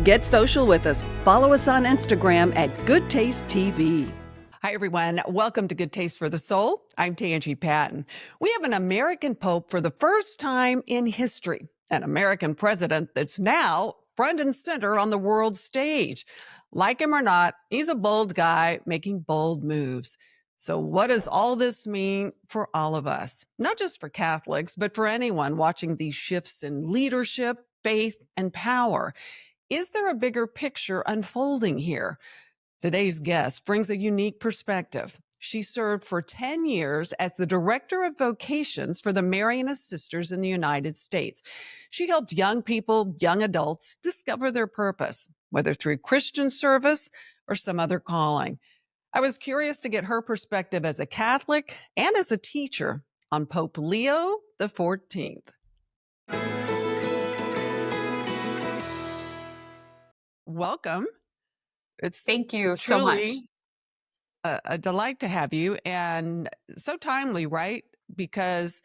Get social with us. Follow us on Instagram at Goodtaste TV. Hi, everyone. Welcome to Good Taste for the Soul. I'm Tanji Patton. We have an American Pope for the first time in history, an American president that's now front and center on the world stage. Like him or not, he's a bold guy making bold moves. So what does all this mean for all of us? Not just for Catholics, but for anyone watching these shifts in leadership, faith, and power. Is there a bigger picture unfolding here? Today's guest brings a unique perspective. She served for 10 years as the Director of Vocations for the Marianist Sisters in the United States. She helped young people, young adults, discover their purpose, whether through Christian service or some other calling. I was curious to get her perspective as a Catholic and as a teacher on Pope Leo the 14th. Welcome. Thank you so much. A delight to have you, and so timely, right? Because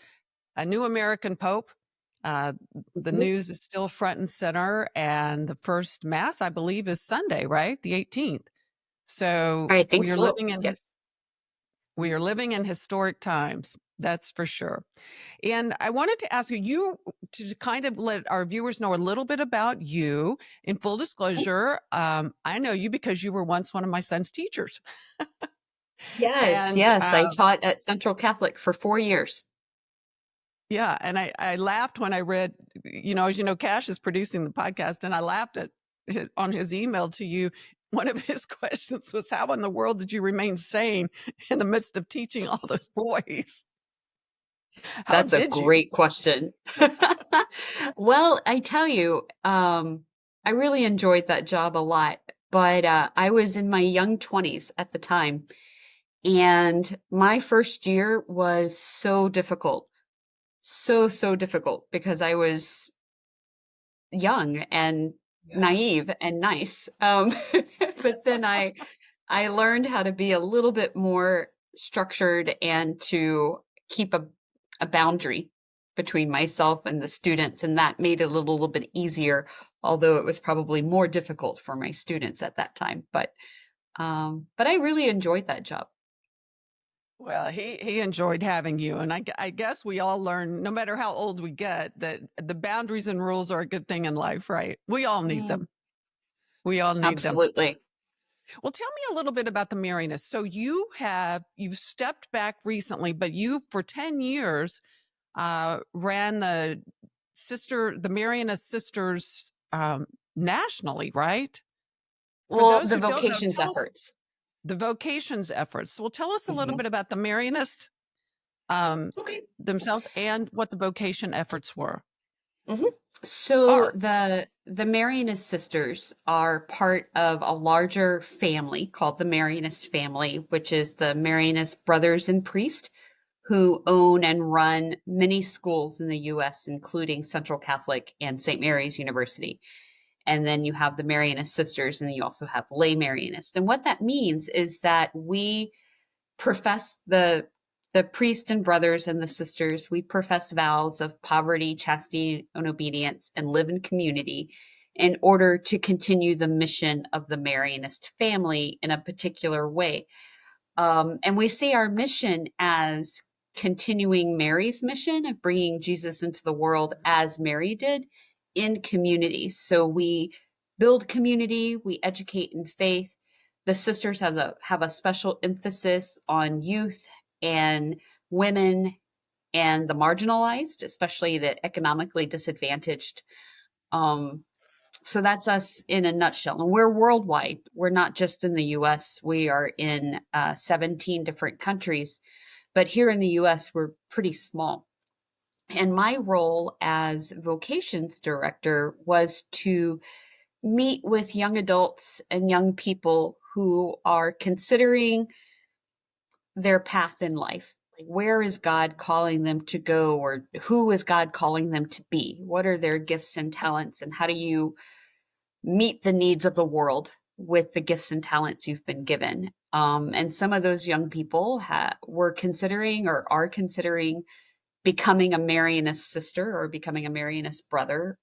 a new American Pope, the news is still front and center, and the first Mass, I believe, is Sunday, right? The 18th. So I think we are so. living in Yes. we are living in historic times. That's for sure. And I wanted to ask you to kind of let our viewers know a little bit about you. In full disclosure, I know you because you were once one of my son's teachers. Yes, And yes. I taught at Central Catholic for 4 years. yeah, and I laughed when I read, as you know, Cash is producing the podcast, and I laughed on his email to you. One of his questions was, how in the world did you remain sane in the midst of teaching all those boys? How That's a did you? great question. Well, I tell you, I really enjoyed that job a lot, but I was in my young 20s at the time, and my first year was so difficult. So difficult because I was young and Yeah. naive and nice. But then I learned how to be a little bit more structured and to keep a boundary between myself and the students, and that made it a little bit easier, although it was probably more difficult for my students at that time. But I really enjoyed that job. Well, he enjoyed having you, and I guess we all learn, no matter how old we get, that the boundaries and rules are a good thing in life, right? We all need Mm, them. We all need them. absolutely. Well, tell me a little bit about the Marianists. So you've stepped back recently, but you for 10 years ran the Marianist Sisters nationally, right? For Well, those the who don't know, vocations tell us efforts. the vocations efforts. Well, tell us a little Mhm. bit about the Marianists Okay. themselves and what the vocation efforts were. hmm So Are. the Marianist Sisters are part of a larger family called the Marianist family, which is the Marianist brothers and priests who own and run many schools in the U.S., including Central Catholic and St. Mary's University. And then you have the Marianist Sisters, and then you also have lay Marianists. And what that means is that we profess the priest and brothers and the sisters, we profess vows of poverty, chastity, and obedience, and live in community in order to continue the mission of the Marianist family in a particular way. And we see our mission as continuing Mary's mission of bringing Jesus into the world as Mary did in community. So we build community, we educate in faith. The sisters have a special emphasis on youth and women and the marginalized, especially the economically disadvantaged. Um, so that's us in a nutshell. And we're worldwide. We're not just in the US. We are in 17 different countries. But here in the US, we're pretty small. And my role as vocations director was to meet with young adults and young people who are considering their path in life. Like, where is God calling them to go, or who is God calling them to be? What are their gifts and talents, and how do you meet the needs of the world with the gifts and talents you've been given? And some of those young people were considering or are considering becoming a Marianist sister or becoming a Marianist brother.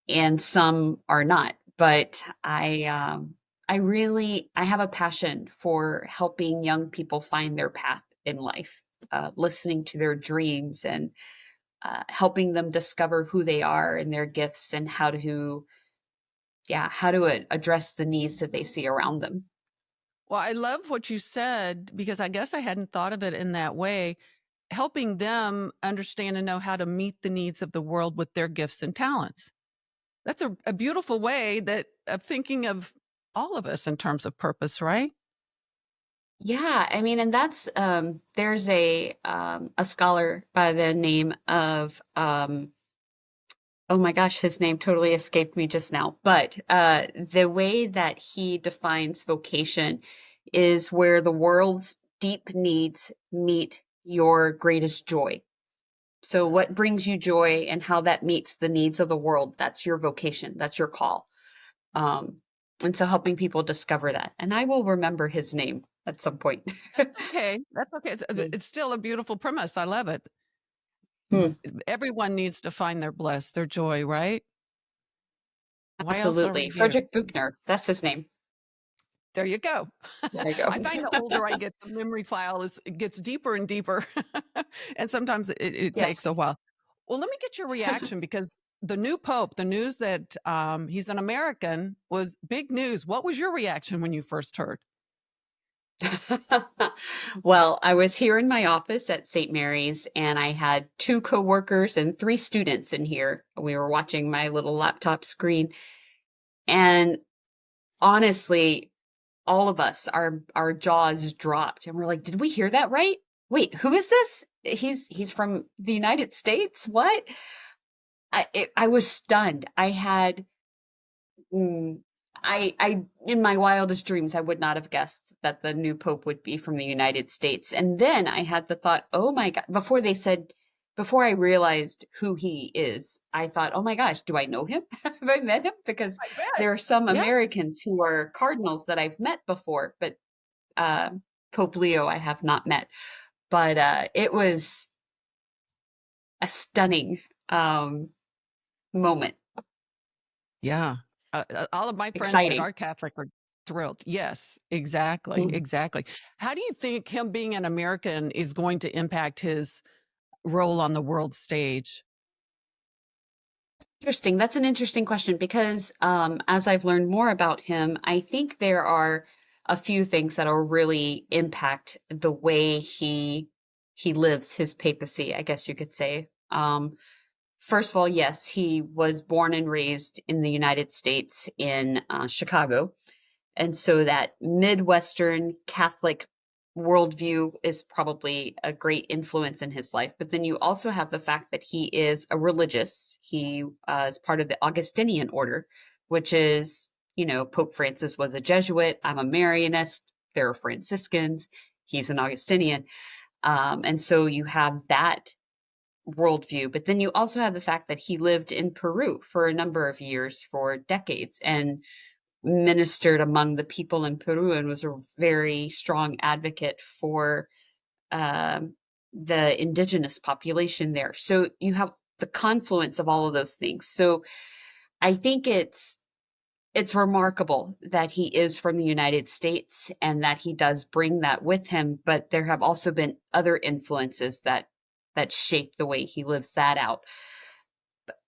and some are not. But I have a passion for helping young people find their path in life, listening to their dreams and helping them discover who they are and their gifts and how to address the needs that they see around them. Well, I love what you said because I guess I hadn't thought of it in that way. Helping them understand and know how to meet the needs of the world with their gifts and talents. That's a beautiful way of thinking of all of us in terms of purpose, right? Yeah, I mean, and that's there's a scholar by the name of oh my gosh, his name totally escaped me just now. But the way that he defines vocation is where the world's deep needs meet your greatest joy. So what brings you joy and how that meets the needs of the world, that's your vocation, that's your call. Um, and so helping people discover that. And I will remember his name at some point. That's okay. That's okay. Mm. It's still a beautiful premise. I love it. Hmm. Everyone needs to find their bliss, their joy, right? Why else are we Absolutely. here? Frederick Buchner, that's his name. There you go. There you go. I find the older I get, the memory file it gets deeper and deeper, and sometimes it takes a Yes. while. Well, let me get your reaction because the new pope, the news that he's an American, was big news. What was your reaction when you first heard? Well, I was here in my office at St. Mary's and I had two coworkers and three students in here. We were watching my little laptop screen. And honestly, all of us, our jaws dropped and we're like, did we hear that right? Wait, who is this? He's from the United States? What? I was stunned. I had Mm, in my wildest dreams, I would not have guessed that the new pope would be from the United States. And then I had the thought, oh my God, before I realized who he is, I thought, oh my gosh, do I know him? Have I met him? Because I bet. there are some Yeah. Americans who are cardinals that I've met before, but uh, Pope Leo I have not met. But it was a stunning moment. Yeah. All of my friends that Exciting. are Catholic are thrilled. Yes, exactly. Mm. Exactly. How do you think him being an American is going to impact his role on the world stage? Interesting. That's an interesting question because as I've learned more about him, I think there are a few things that'll really impact the way he lives his papacy, I guess you could say. First of all, yes, he was born and raised in the United States in Chicago. And so that Midwestern Catholic worldview is probably a great influence in his life. But then you also have the fact that he is a religious. He is part of the Augustinian order, which is, Pope Francis was a Jesuit. I'm a Marianist. There are Franciscans. He's an Augustinian. And so you have that worldview. But then you also have the fact that he lived in Peru for a number of years, for decades, and ministered among the people in Peru and was a very strong advocate for the indigenous population there. So you have the confluence of all of those things. So I think it's remarkable that he is from the United States and that he does bring that with him, but there have also been other influences that shape the way he lives that out.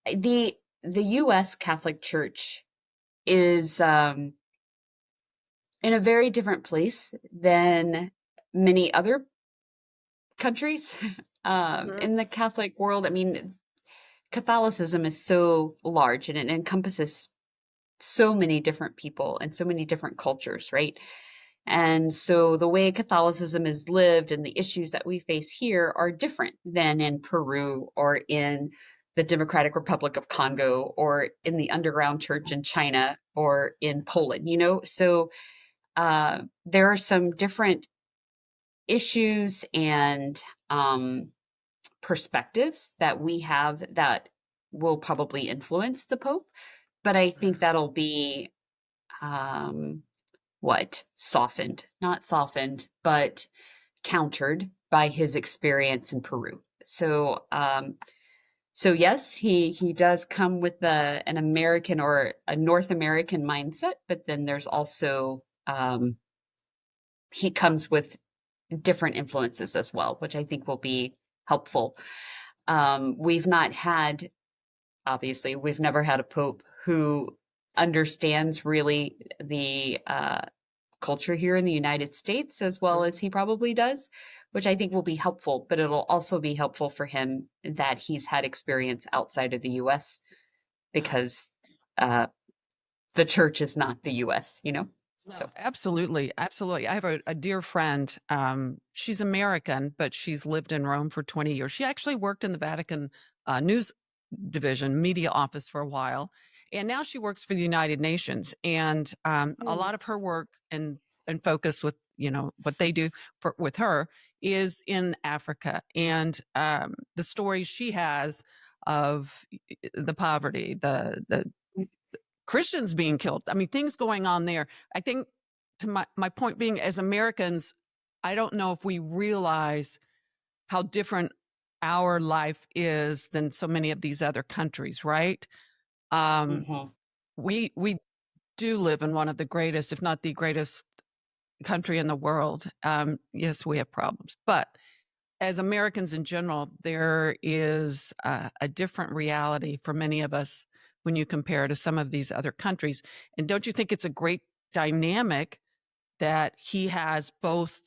The US Catholic Church is in a very different place than many other countries. Mhm. In the Catholic world, I mean, Catholicism is so large and it encompasses so many different people and so many different cultures, right? And so the way Catholicism is lived and the issues that we face here are different than in Peru or in the Democratic Republic of Congo or in the underground church in China or in Poland, So there are some different issues and perspectives that we have that will probably influence the Pope. But I think that'll be um, softened, not softened, but countered by his experience in Peru. So So yes, he does come with an American or a North American mindset, but then there's also he comes with different influences as well, which I think will be helpful. We've not had, obviously, we've never had a pope who understands really the culture here in the United States as well as he probably does, which I think will be helpful. But it'll also be helpful for him that he's had experience outside of the US because uh, the church is not the US, you know? No, So, absolutely, absolutely. I have a dear friend. She's American, but she's lived in Rome for 20 years. She actually worked in the Vatican news division, media office for a while, and now she works for the United Nations. And a lot of her work and focus with what they do with her is in Africa, and the stories she has of the poverty, the Christians being killed. I mean, things going on there. I think to my point being, as Americans, I don't know if we realize how different our life is than so many of these other countries, right? Um, mhm. we do live in one of the greatest, if not the greatest country in the world. Yes, we have problems, but as Americans in general, there is a different reality for many of us when you compare to some of these other countries. And don't you think it's a great dynamic that he has both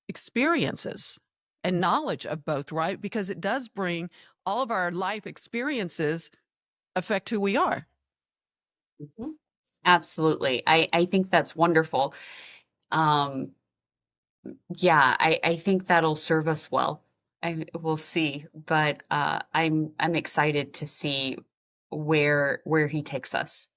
experiences and knowledge of both, right? Because it does bring all of our life experiences affect who we are. Mhm. Absolutely. I think that's wonderful. Um, yeah, I think that'll serve us well. We'll see, but I'm excited to see where he takes us.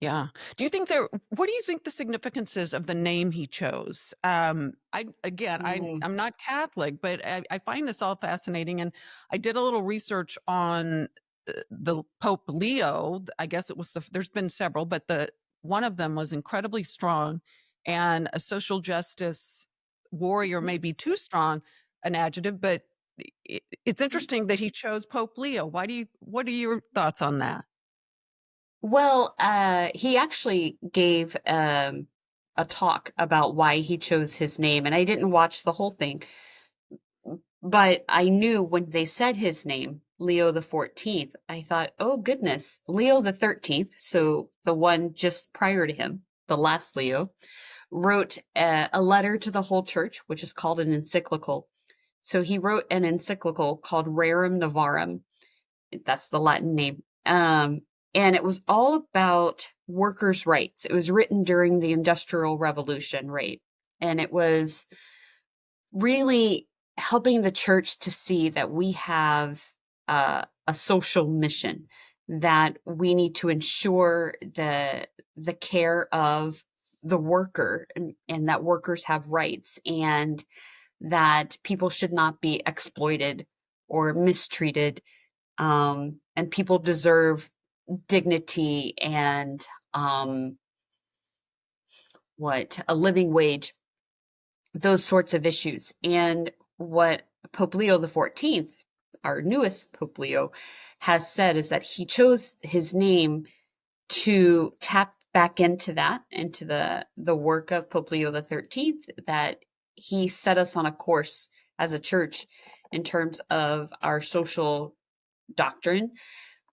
Yeah. Do you think what do you think the significance is of the name he chose? I'm not Catholic, but I find this all fascinating. And I did a little research on the Pope Leo. I guess it was there's been several, but one of them was incredibly strong and a social justice warrior, may be too strong an adjective, but it's interesting that he chose Pope Leo. What are your thoughts on that? Well, he actually gave a talk about why he chose his name, and I didn't watch the whole thing, but I knew when they said his name, Leo the 14th, I thought, oh goodness, Leo the 13th, so the one just prior to him, the last Leo, wrote a letter to the whole church, which is called an encyclical. So he wrote an encyclical called Rerum Novarum. That's the Latin name. And it was all about workers' rights. It was written during the Industrial Revolution, right? And it was really helping the church to see that we have a social mission, that we need to ensure the care of the worker, and that workers have rights, and that people should not be exploited or mistreated, and people deserve dignity and what a living wage, those sorts of issues. And what Pope Leo the 14th, our newest Pope Leo, has said is that he chose his name to tap back into that, into the work of Pope Leo the 13th, that he set us on a course as a church in terms of our social doctrine.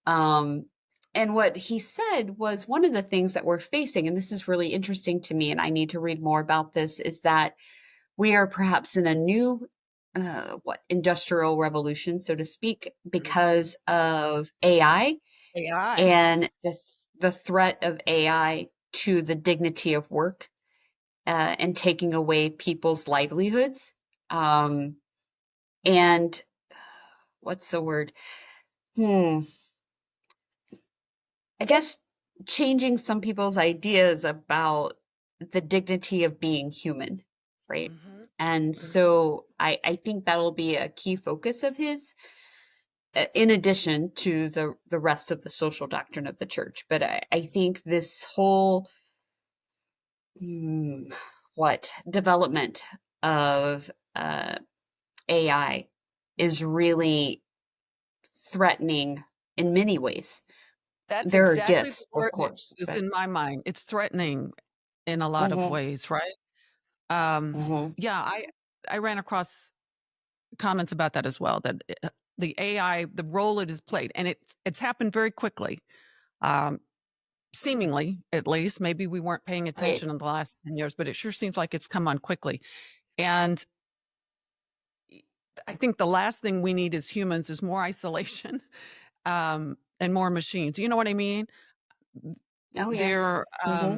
Um, and what he said was one of the things that we're facing, and this is really interesting to me, and I need to read more about this, is that we are perhaps in a new industrial revolution, so to speak, because of AI AI. and the threat of AI to the dignity of work, and taking away people's livelihoods. And what's the word? Hmm. I guess changing some people's ideas about the dignity of being human, right? Mhm. And Mhm. so I think that'll be a key focus of his, in addition to the rest of the social doctrine of the church. But I think this whole hmm, what development of AI is really threatening in many ways. That's There are exactly the gifts, of word that course, is but in my mind. It's threatening in a lot of hmm ways, right? Um, hmm yeah, I ran across comments about that as well, that the AI, the role it has played, and it's happened very quickly. Um, Seemingly, at least, maybe we weren't paying right. attention in the last 10 years, but it sure seems like it's come on quickly. And I think the last thing we need as humans is more isolation, and more machines. You know what I mean? Oh, yes. There, hmm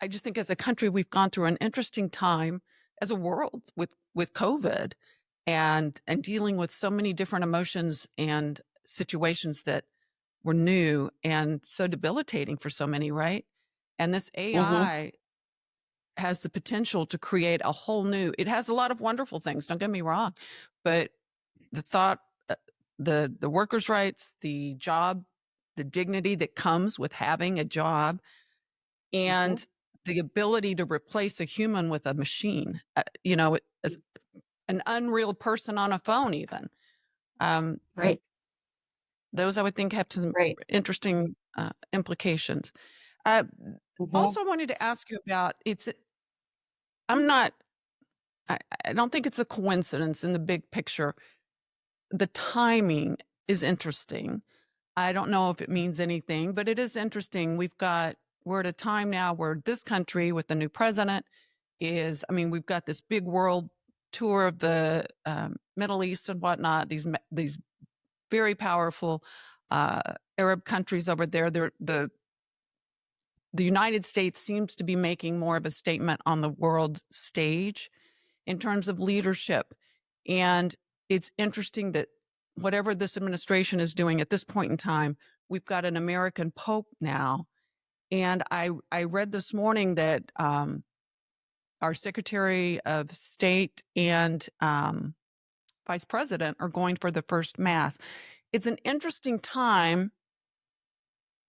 I just think as a country, we've gone through an interesting time as a world with COVID and dealing with so many different emotions and situations that were new and so debilitating for so many, right? And this hmm AI has the potential to create a whole new, it has a lot of wonderful things, don't get me wrong, but the thought, uh, the workers' rights, the job, the dignity that comes with having a job, hmm and the ability to replace a human with a machine, you know, as an unreal person on a phone even. Um, Right. those I would think have some Right. interesting implications. Uh, hmm Also wanted to ask you about, I'm not, I don't think it's a coincidence in the big picture. The timing is interesting. I don't know if it means anything, but it is interesting. We're at a time now where this country with the new president is, I mean, we've got this big world tour of the Middle East and whatnot, these very powerful Arab countries over there. The United States seems to be making more of a statement on the world stage in terms of leadership. And it's interesting that whatever this administration is doing at this point in time, we've got an American Pope now. And I read this morning that our Secretary of State and Vice President are going for the first Mass. It's an interesting time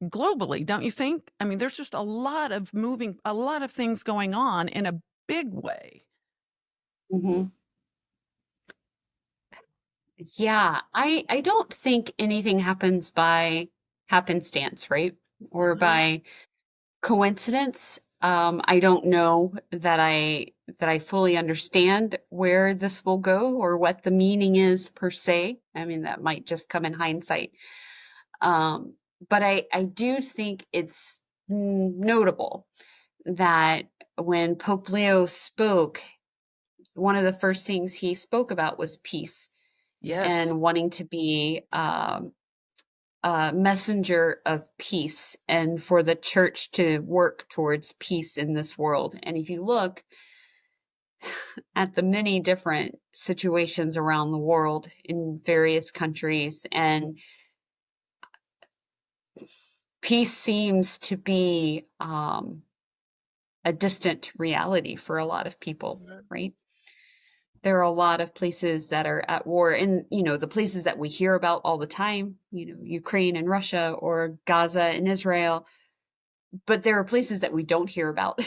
globally, don't you think? I mean, there's just a lot of things going on in a big way. hmm Yeah, I don't think anything happens by happenstance, right? Or Mhm. by coincidence. I don't know that I fully understand where this will go or what the meaning is per se. I mean, that might just come in hindsight. Um, but I do think it's notable that when Pope Leo spoke, one of the first things he spoke about was peace Yes. and wanting to be a messenger of peace and for the church to work towards peace in this world. And if you look at the many different situations around the world in various countries, and peace seems to be a distant reality for a lot of people, Mhm. right? There are a lot of places that are at war, and the places that we hear about all the time, Ukraine and Russia or Gaza and Israel. But there are places that we don't hear about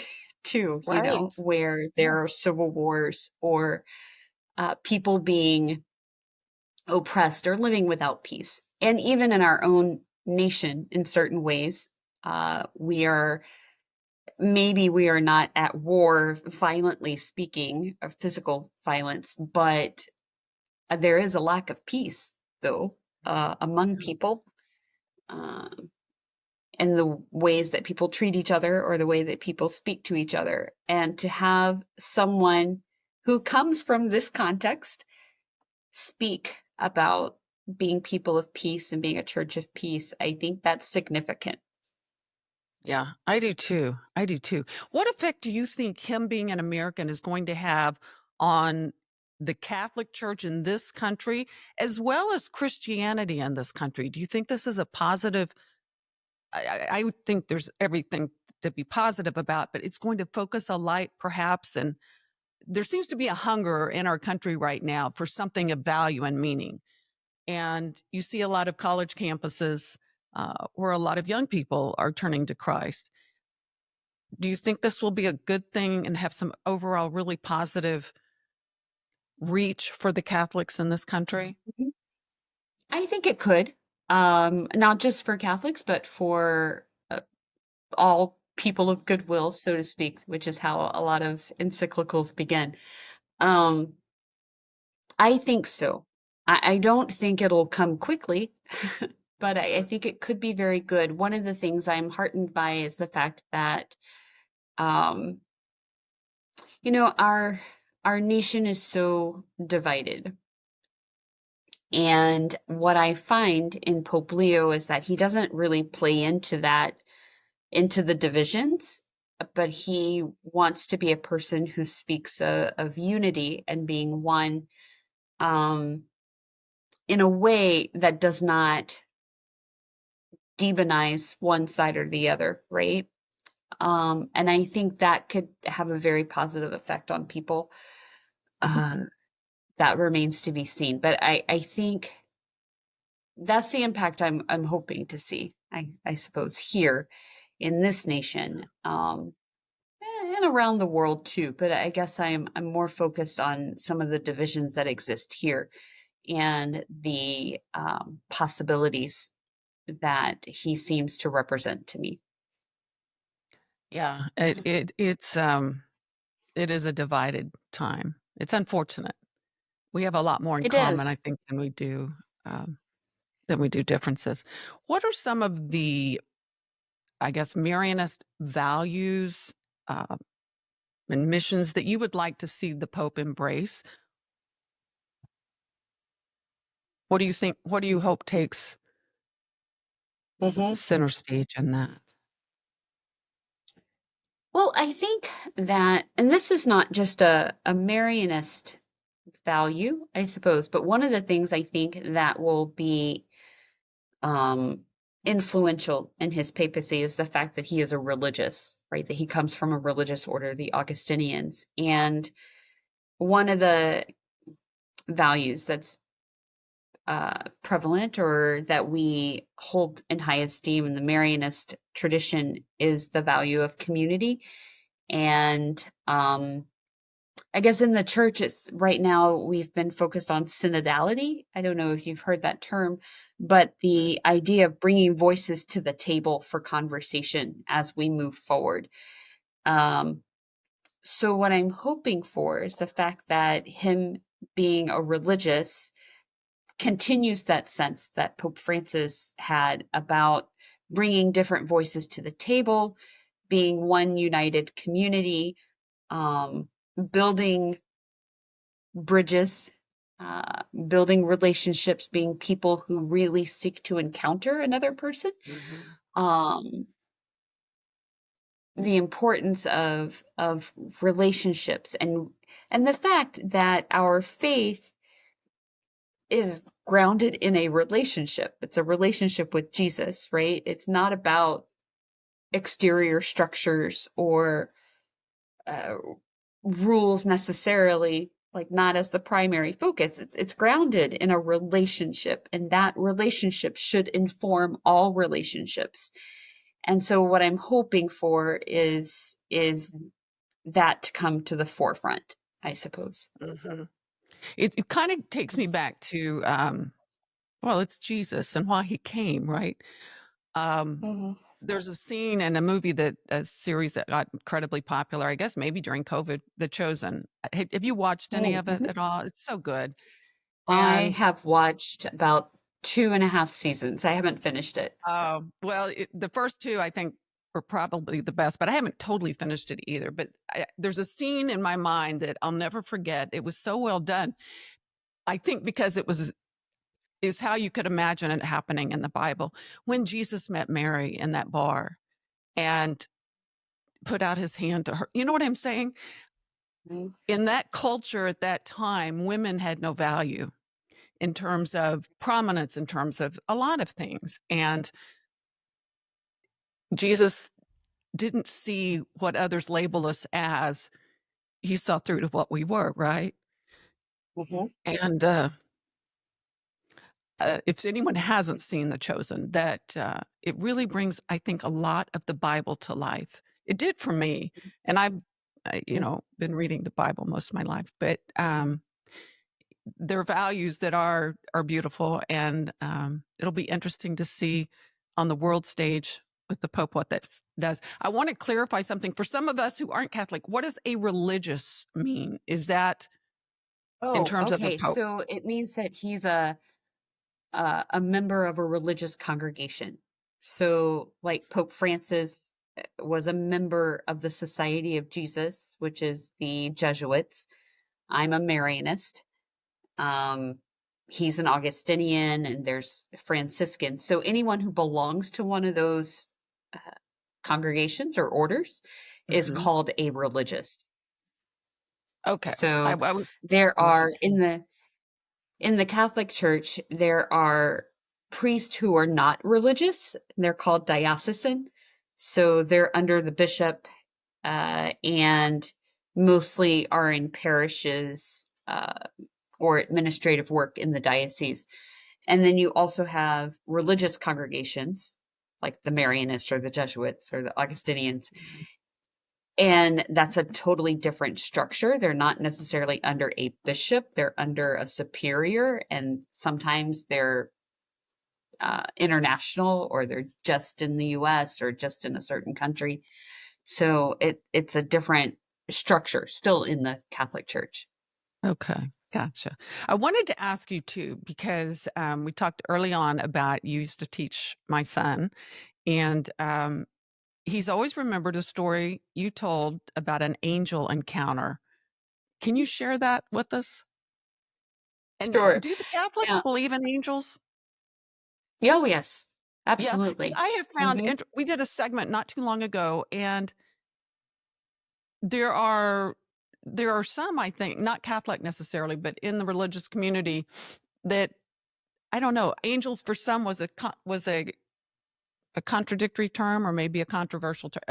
too, Right. where there are Yes. civil wars or people being oppressed or living without peace. And even in our own nation, in certain ways, maybe we are not at war, violently speaking, of physical violence, but there is a lack of peace, though, among Yeah. people. Um, and the ways that people treat each other or the way that people speak to each other. And to have someone who comes from this context speak about being people of peace and being a church of peace, I think that's significant. Yeah, I do too. I do too. What effect do you think him being an American is going to have on the Catholic Church in this country, as well as Christianity in this country? Do you think this is a positive? I would think there's everything to be positive about, but it's going to focus a light, perhaps. And there seems to be a hunger in our country right now for something of value and meaning. And you see a lot of college campuses where a lot of young people are turning to Christ. Do you think this will be a good thing and have some overall really positive reach for the Catholics in this country? Mhm. I think it could, not just for Catholics, but for all people of goodwill, so to speak, which is how a lot of encyclicals begin. Um, I think so. I don't think it'll come quickly, but I think it could be very good. One of the things I'm heartened by is the fact that, um, our nation is so divided. And what I find in Pope Leo is that he doesn't really play into into the divisions, but he wants to be a person who speaks of unity and being one, um, in a way that does not demonize one side or the other, right? And I think that could have a very positive effect on people. Uh, that remains to be seen. But I think that's the impact I'm hoping to see, I suppose, here in this nation, and around the world too. But I guess I'm more focused on some of the divisions that exist here and the possibilities that he seems to represent to me. Yeah, it is a divided time. It's unfortunate. We have a lot more in It common, I is. think, um, than we do differences. What are some of the, I guess, Marianist values uh, and missions that you would like to see the Pope embrace? What do you think? What do you hope takes Mhm. center stage in that? Well, I think that, and this is not just a Marianist value, I suppose, but one of the things I think that will be um, influential in his papacy is the fact that he is a religious, right? That he comes from a religious order, the Augustinians. And one of the values that's prevalent or that we hold in high esteem in the Marianist tradition is the value of community. And I guess in the church, it's right now we've been focused on synodality. I don't know if you've heard that term, but the idea of bringing voices to the table for conversation as we move forward. Um, so, what I'm hoping for is the fact that him being a religious continues that sense that Pope Francis had about bringing different voices to the table, being one united community, um, building bridges, building relationships, being people who really seek to encounter another person. Mhm. Um, the importance of relationships and the fact that our faith is grounded in a relationship. It's a relationship with Jesus, right? It's not about exterior structures or uh, rules necessarily, like not as the primary focus. It's grounded in a relationship, and that relationship should inform all relationships. And so what I'm hoping for is that to come to the forefront, I suppose. Mhm. It kind of takes me back to, well, it's Jesus and why he came, right? Um, Hmm. there's a scene in a series that got incredibly popular, I guess maybe during COVID, The Chosen. Have you watched any of it Mm-hmm. at all? It's so good. I And have watched about 2.5 seasons. I haven't finished it. well, the first two I think were probably the best, but I haven't totally finished it either. But there's a scene in my mind that I'll never forget. It was so well done. I think because it was is how you could imagine it happening in the Bible. When Jesus met Mary in that bar and put out his hand to her. You know what I'm saying? Mm-hmm. In that culture at that time, women had no value in terms of prominence, in terms of a lot of things. And Jesus didn't see what others label us as. He saw through to what we were, right? And if anyone hasn't seen The Chosen, that it really brings, I think, a lot of the Bible to life. It did for me, and I've, been reading the Bible most of my life. But their values that are beautiful, and it'll be interesting to see on the world stage with the Pope what that does. I want to clarify something for some of us who aren't Catholic. What does a religious mean? Is that in Oh, terms of the okay. Pope? So it means that he's a member of a religious congregation. So, like Pope Francis was a member of the Society of Jesus, which is the Jesuits. I'm a Marianist. Um, he's an Augustinian, and there's Franciscan. So anyone who belongs to one of those uh, congregations or orders is Mhm. called a religious. Okay. I So was there are listening. in the Catholic Church, there are priests who are not religious. They're called diocesan. So they're under the bishop, and mostly are in parishes, or administrative work in the diocese. And then you also have religious congregations, like the Marianists or the Jesuits or the Augustinians. And that's a totally different structure. They're not necessarily under a bishop, they're under a superior, and sometimes they're international, or they're just in the US or just in a certain country. So it's a different structure still in the Catholic Church. Okay, gotcha. I wanted to ask you too, because we talked early on about you used to teach my son, and he's always remembered a story you told about an angel encounter. Can you share that with us? And Sure. do the Catholics Yeah. believe in angels? Oh, yes. Yeah, because Absolutely. I have found Hmm. we did a segment not too long ago, and there are there are some, I think, not Catholic necessarily, but in the religious community that I don't know. Angels for some was a contradictory term, or maybe a controversial term.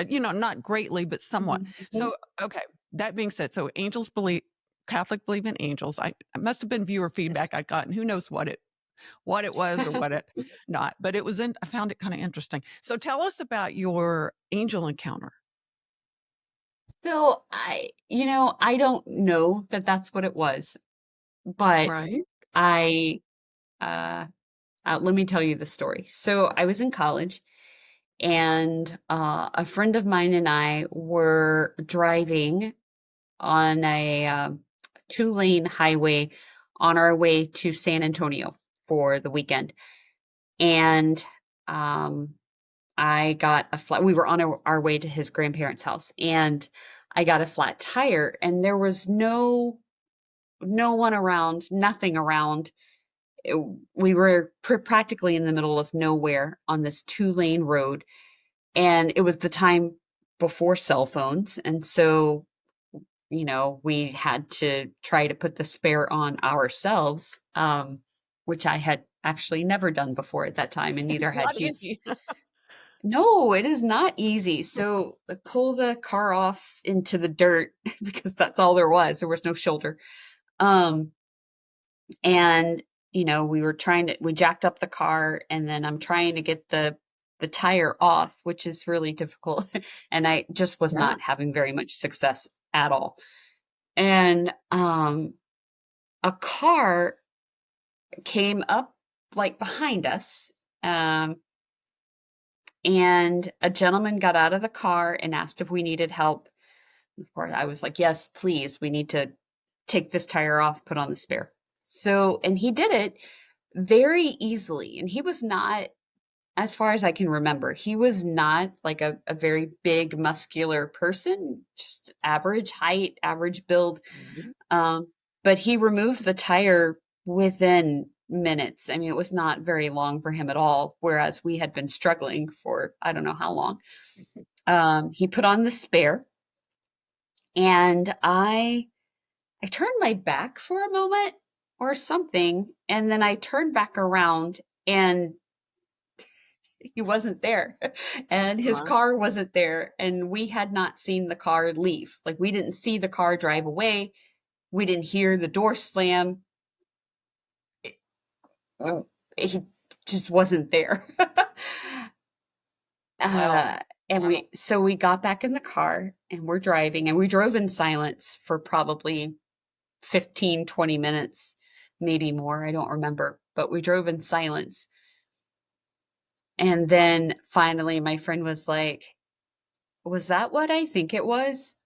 Not greatly, but somewhat. Hmm. So, okay. That being said, so angels believe Catholic believe in angels. It must have been viewer Yes. feedback I got, and who knows what it was or what it not. But it was in. I found it kind of interesting. So, tell us about your angel encounter. So I don't know that that's what it was, but Right. I, uh, let me tell you the story. So I was in college, and a friend of mine and I were driving on a two-lane highway on our way to San Antonio for the weekend. And um, I got a flat, we were on our way to his grandparents' house, and I got a flat tire, and there was no one around, nothing around. We were practically in the middle of nowhere on this two-lane road, and it was the time before cell phones, and so we had to try to put the spare on ourselves, which I had actually never done before at that time, and neither It's had not he. easy. No, it is not easy. So pull the car off into the dirt because that's all there was. There was no shoulder. Um, and we jacked up the car, and then I'm trying to get the tire off, which is really difficult. And I just was Yeah. not having very much success at all. And a car came up like behind us. Um, and a gentleman got out of the car and asked if we needed help. Of course, I was like, yes, please. We need to take this tire off, put on the spare. So, and he did it very easily. And he was not, as far as I can remember, he was not like a very big, muscular person, just average height, average build. Mhm. Um, but he removed the tire within minutes. I mean, it was not very long for him at all, whereas we had been struggling for I don't know how long. He put on the spare, and I turned my back for a moment or something, and then I turned back around, and he wasn't there. And his Right. car wasn't there, and we had not seen the car leave. Like, we didn't see the car drive away. We didn't hear the door slam. Oh, he just wasn't there. Wow. uh, and we got back in the car, and we're driving, and we drove in silence for probably 15, 20 minutes maybe more. I don't remember, but we drove in silence. And then finally, my friend was like, was that what I think it was?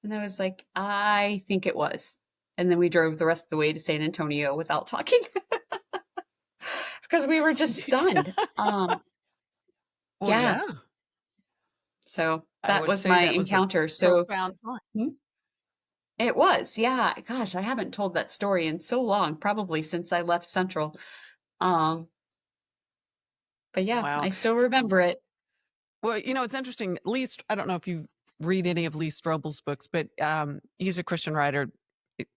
And I was like, I think it was. And then we drove the rest of the way to San Antonio without talking because we were just stunned. Well, Yeah. yeah, So I that would was say my that was a encounter. So profound time. hmm, it was, yeah. Gosh, I haven't told that story in so long, probably since I left Central. Um, but yeah, Wow. I still remember it. Well, it's interesting. I don't know if you read any of Lee Strobel's books, but he's a Christian writer.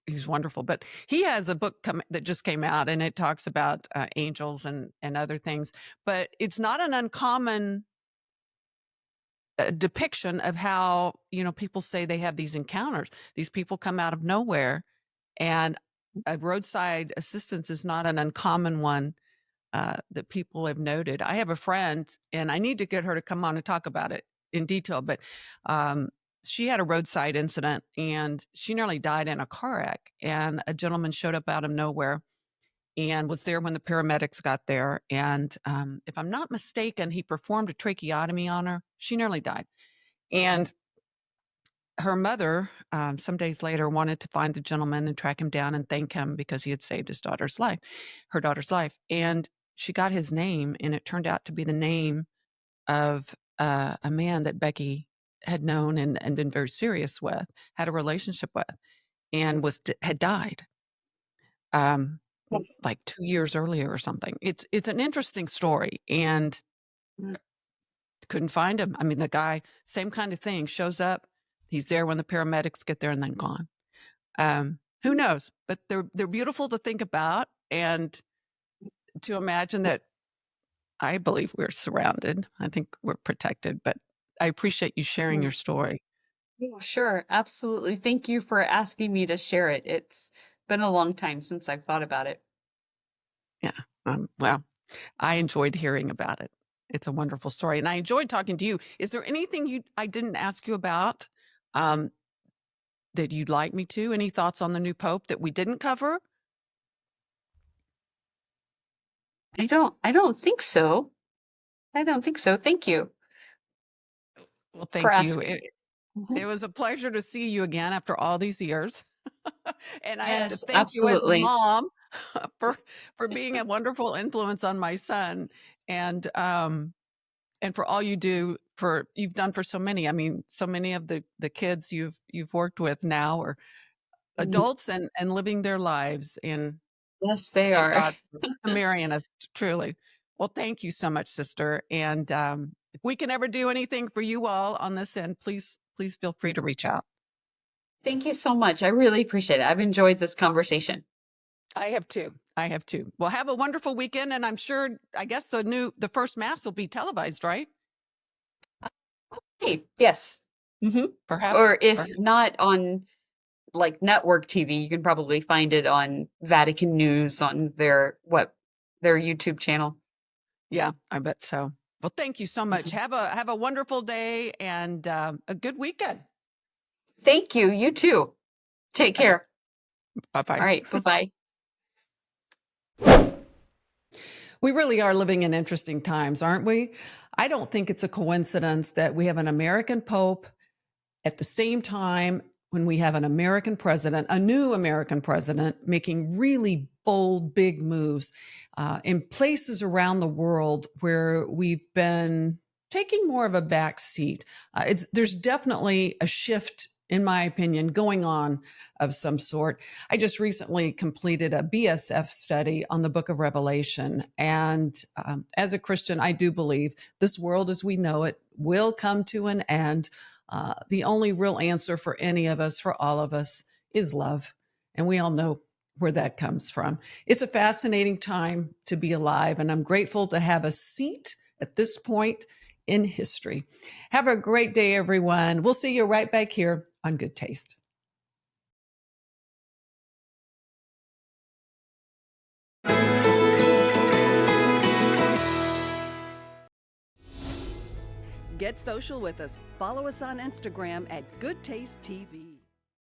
He's wonderful. But he has a book that just came out, and it talks about angels and other things. But it's not an uncommon depiction of how people say they have these encounters. These people come out of nowhere, and a roadside assistance is not an uncommon one that people have noted. I have a friend, and I need to get her to come on and talk about it in detail, but she had a roadside incident and she nearly died in a car wreck. And a gentleman showed up out of nowhere and was there when the paramedics got there. And if I'm not mistaken, he performed a tracheotomy on her. She nearly died. And her mother, some days later, wanted to find the gentleman and track him down and thank him because he had saved her daughter's life. And she got his name, and it turned out to be the name of a man that Becky had known and been very serious with, had a relationship with, and had died Yes. like 2 years earlier or something. It's an interesting story, and Mm. couldn't find him. I mean, the guy, same kind of thing, shows up. He's there when the paramedics get there and then gone. Who knows? But they're beautiful to think about and to imagine that. I believe we're surrounded. I think we're protected, but I appreciate you sharing your story. Oh, sure. Absolutely. Thank you for asking me to share it. It's been a long time since I've thought about it. Yeah. Well, I enjoyed hearing about it. It's a wonderful story, and I enjoyed talking to you. Is there anything I didn't ask you about um, that you'd like me to? Any thoughts on the new pope that we didn't cover? I don't think so. I don't think so. Thank you Well, for thank you. asking. It Mhm. was a pleasure to see you again after all these years. And I have to Yes, thank you as a absolutely. mom for being a wonderful influence on my son, and for all you've done for so many. I mean, so many of the kids you've worked with now are Mhm. adults and living their lives, and Yes, they thank are. God for the Marianist, truly. Well, thank you so much, sister. And if we can ever do anything for you all on this end, please feel free to reach out. Thank you so much. I really appreciate it. I've enjoyed this conversation. I have too. I have too. Well, have a wonderful weekend, and I guess the first mass will be televised, right? Hey, yes. Hmm. Perhaps. Or if not on like network TV, you can probably find it on Vatican News on their YouTube channel. Yeah, I bet so. Well, thank you so much. Mhm. Have a wonderful day and a good weekend. Thank you. You too. Take care. Bye bye. All right. Bye-bye. We really are living in interesting times, aren't we? I don't think it's a coincidence that we have an American Pope at the same time when we have an American president, a new American president, making really bold, big moves in places around the world where we've been taking more of a back seat. There's definitely a shift, in my opinion, going on of some sort. I just recently completed a BSF study on the book of Revelation. And as a Christian, I do believe this world as we know it will come to an end. The only real answer for any of us, for all of us, is love. And we all know where that comes from. It's a fascinating time to be alive, and I'm grateful to have a seat at this point in history. Have a great day, everyone. We'll see you right back here on Good Taste. Get social with us. Follow us on Instagram at Goodtaste TV.